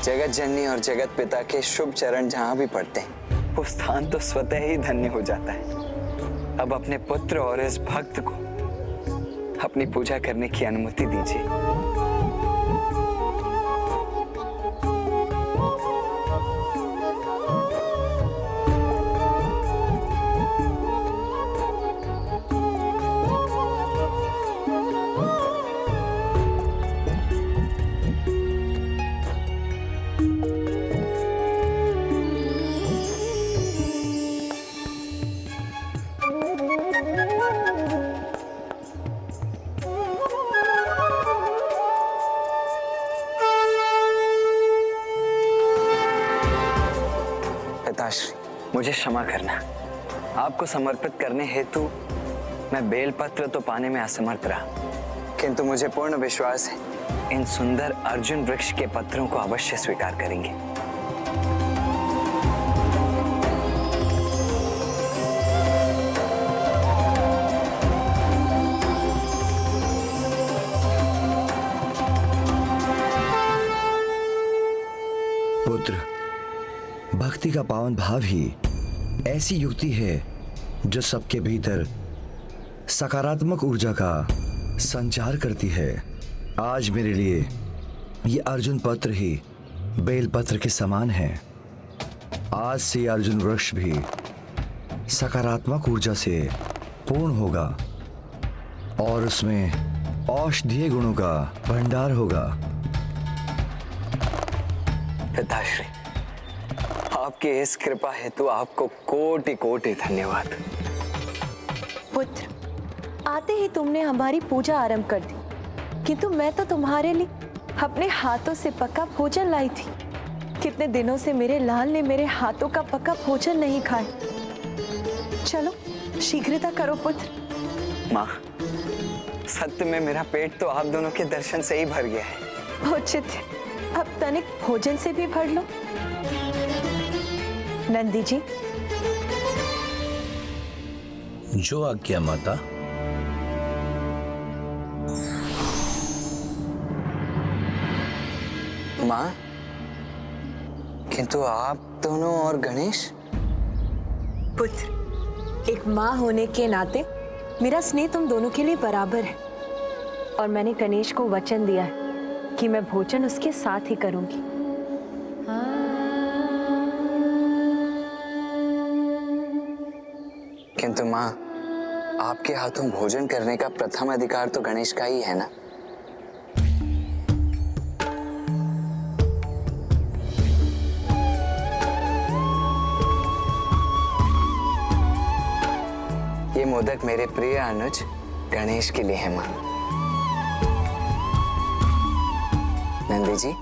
जगत जननी और जगत पिता के शुभ चरण जहां भी पड़ते हैं वो स्थान तो स्वतः ही धन्य हो जाता है। अब अपने पुत्र और इस भक्त को अपनी पूजा करने की अनुमति दीजिए। पिताश्री, मुझे क्षमा करना। आपको समर्पित करने हेतु मैं बेलपत्र तो पाने में असमर्थ रहा, किंतु मुझे पूर्ण विश्वास है इन सुंदर अर्जुन वृक्ष के पत्रों को अवश्य स्वीकार करेंगे। पुत्र, भक्ति का पावन भाव ही ऐसी युक्ति है जो सबके भीतर सकारात्मक ऊर्जा का संचार करती है। आज मेरे लिए ये अर्जुन पत्र ही बेल पत्र के समान है। आज से अर्जुन वृक्ष भी सकारात्मक ऊर्जा से पूर्ण होगा और उसमें औषधीय गुणों का भंडार होगा। पिताश्री, आपकी इस कृपा हेतु आपको कोटि कोटि धन्यवाद। पुत्र, आते ही तुमने हमारी पूजा आरंभ कर दी, किंतु मैं तो तुम्हारे लिए अपने हाथों से पका भोजन लाई थी। कितने दिनों से मेरे लाल ने मेरे हाथों का पका भोजन नहीं खाया। चलो शीघ्रता करो पुत्र। माँ, सत्य में मेरा पेट तो आप दोनों के दर्शन से ही भर गया है। उचित है, अब तनिक भोजन से भी भर लो। नंदी जी। जो आज्ञा माता। माँ, किंतु आप दोनों और गणेश? पुत्र, एक माँ होने के नाते मेरा स्नेह तुम दोनों के लिए बराबर है और मैंने गणेश को वचन दिया है कि मैं भोजन उसके साथ ही करूंगी। किंतु माँ, आपके हाथों भोजन करने का प्रथम अधिकार तो गणेश का ही है ना? ये मोदक मेरे प्रिय अनुज गणेश के लिए है माँ। नंदी जी।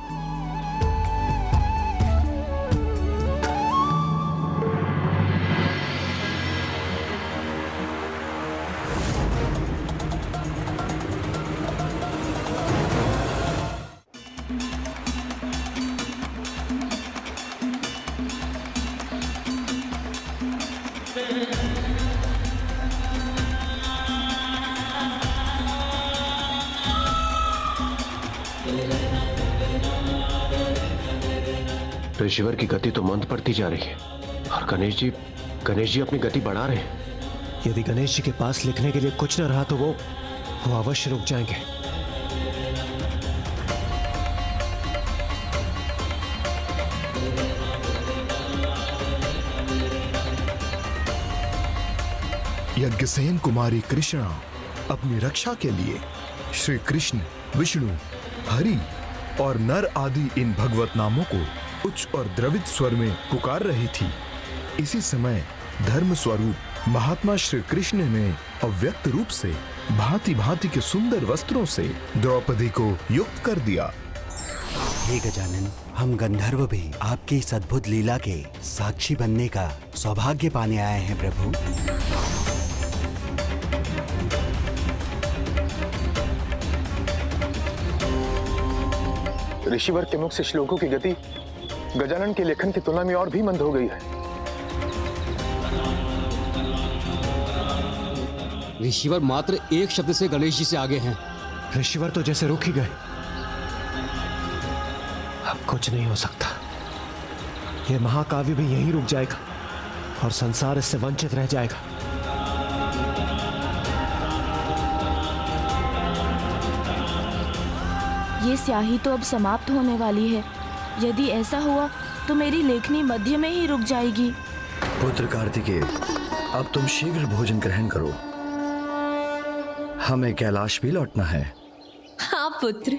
ऋषिवर की गति तो मंद पड़ती जा रही है और गणेश जी अपनी गति बढ़ा रहे हैं। यदि गणेश जी के पास लिखने के लिए कुछ न रहा तो वो अवश्य रुक जाएंगे। यज्ञसेन कुमारी कृष्णा अपनी रक्षा के लिए श्री कृष्ण, विष्णु, हरि और नर आदि इन भगवत नामों को उच्च और द्रवित स्वर में पुकार रही थी। इसी समय धर्म स्वरूप महात्मा श्री कृष्ण ने अव्यक्त रूप से भांति भांति के सुंदर वस्त्रों से द्रौपदी को युक्त कर दिया। हे गजानन, हम गंधर्व भी आपकी इस अद्भुत लीला के साक्षी बनने का सौभाग्य पाने आए हैं प्रभु। ऋषिवर के मुख से श्लोकों की गति गजानन के लेखन की तुलना में और भी मंद हो गई है। ऋषिवर मात्र एक शब्द से गणेश जी से आगे हैं। ऋषिवर तो जैसे रुक ही गए। अब कुछ नहीं हो सकता। ये महाकाव्य भी यहीं रुक जाएगा और संसार इससे वंचित रह जाएगा। ये स्याही तो अब समाप्त होने वाली है। यदि ऐसा हुआ तो मेरी लेखनी मध्य में ही रुक जाएगी। पुत्र कार्तिकेय, अब तुम शीघ्र भोजन ग्रहण करो। हमें कैलाश भी लौटना है। हाँ पुत्र।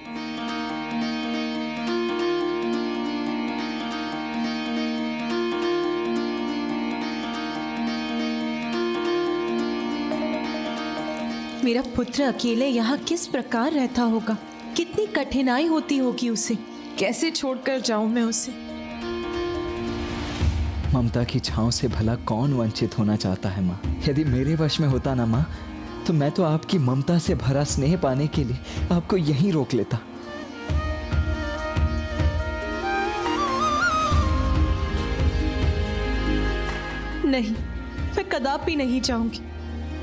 मेरा पुत्र अकेले यहाँ किस प्रकार रहता होगा, कितनी कठिनाई होती होगी उसे। कैसे छोड़कर जाऊं मैं उसे। ममता की छांव से भला कौन वंचित होना चाहता है माँ। यदि मेरे वश में होता ना माँ, तो मैं तो आपकी ममता से भरा स्नेह पाने के लिए आपको यहीं रोक लेता। नहीं, मैं कदापि नहीं चाहूंगी।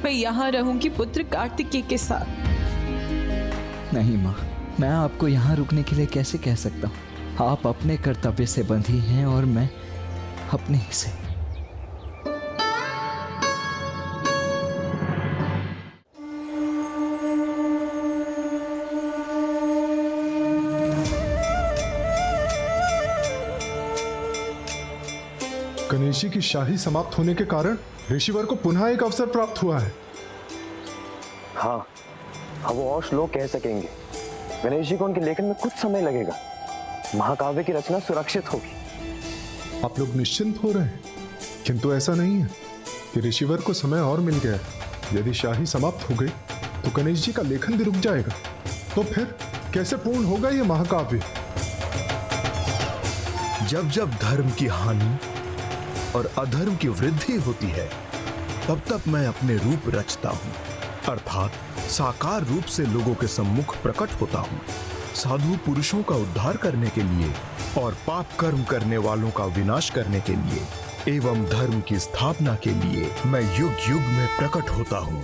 मैं यहाँ रहूंगी पुत्र कार्तिकेय के साथ। नहीं माँ, मैं आपको यहाँ रुकने के लिए कैसे कह सकता हूँ। आप अपने कर्तव्य से बंधी हैं और मैं अपने ही से। गणेश जी की शाही समाप्त होने के कारण ऋषिवर को पुनः एक अवसर प्राप्त हुआ है। हाँ, अब वो और श्लोक कह सकेंगे। गणेश जी को उनके लेखन में कुछ समय लगेगा। महाकाव्य की रचना सुरक्षित होगी। आप लोग निश्चिंत हो रहे हैं, किंतु ऐसा नहीं है कि ऋषिवर को समय और मिल गया है। यदि शाही समाप्त हो गई तो गणेश जी का लेखन भी रुक जाएगा। तो फिर कैसे पूर्ण होगा ये महाकाव्य? जब जब धर्म की हानि और अधर्म की वृद्धि होती है, तब तब मैं अपने रूप रचता हूँ, अर्थात साकार रूप से लोगों के सम्मुख प्रकट होता हूँ। साधु पुरुषों का उद्धार करने के लिए और पाप कर्म करने वालों का विनाश करने के लिए एवं धर्म की स्थापना के लिए मैं युग युग में प्रकट होता हूँ।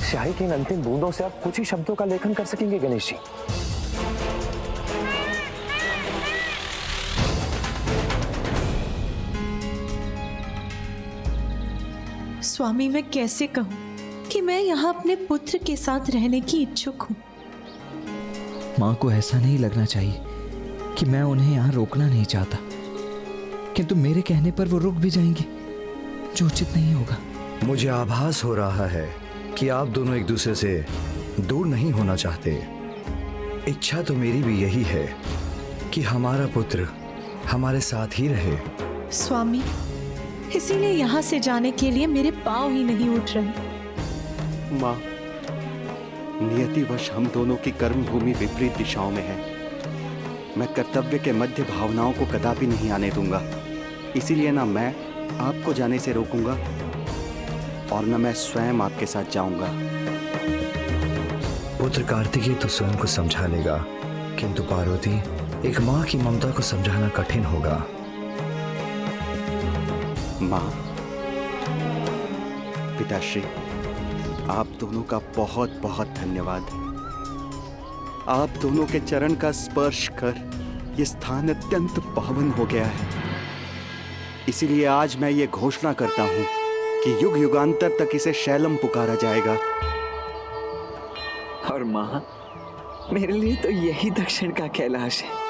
स्याही की इन अंतिम बूंदों से आप कुछ ही शब्दों का लेखन कर सकेंगे गणेश जी। स्वामी, मैं कैसे कहूं कि मैं यहाँ अपने पुत्र के साथ रहने की इच्छुक हूँ। माँ को ऐसा नहीं लगना चाहिए कि मैं उन्हें यहाँ रोकना नहीं चाहता, किंतु मेरे कहने पर वो रुक भी जाएंगे, जो उचित नहीं होगा। मुझे आभास हो रहा है कि आप दोनों एक दूसरे से दूर नहीं होना चाहते। इच्छा तो मेरी भी यही है कि हमारा पुत्र हमारे साथ ही रहे। स्वामी, इसीलिए यहाँ से जाने के लिए मेरे पांव ही नहीं उठ रहे। माँ, नियतिवश हम दोनों की कर्म भूमि विपरीत दिशाओं में है। मैं कर्तव्य के मध्य भावनाओं को कदापि नहीं आने दूंगा। इसीलिए ना मैं आपको जाने से रोकूंगा और न मैं स्वयं आपके साथ जाऊंगा। पुत्र कार्तिकेय तो स्वयं को समझा लेगा, किंतु पार्वती, एक माँ की ममता को समझाना कठिन होगा। माँ, पिताश्री, आप दोनों का बहुत बहुत धन्यवाद। आप दोनों के चरण का स्पर्श कर ये स्थान अत्यंत पावन हो गया है। इसीलिए आज मैं ये घोषणा करता हूँ कि युग युगांतर तक इसे शैलम पुकारा जाएगा। और माँ, मेरे लिए तो यही दक्षिण का कैलाश है।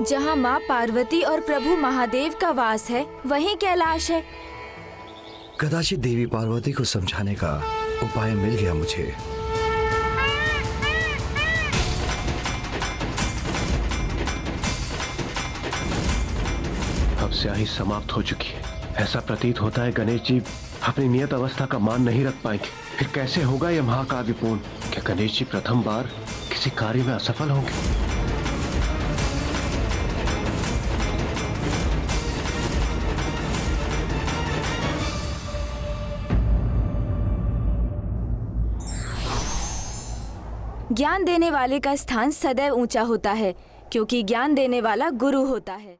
जहाँ माँ पार्वती और प्रभु महादेव का वास है, वहीं कैलाश है। कदाचित देवी पार्वती को समझाने का उपाय मिल गया मुझे। अब स्याही समाप्त हो चुकी है। ऐसा प्रतीत होता है गणेश जी अपनी नियत अवस्था का मान नहीं रख पाएंगे। फिर कैसे होगा यह महाकाव्य पूर्ण? क्या गणेश जी प्रथम बार किसी कार्य में असफल होंगे? ज्ञान देने वाले का स्थान सदैव ऊंचा होता है, क्योंकि ज्ञान देने वाला गुरु होता है।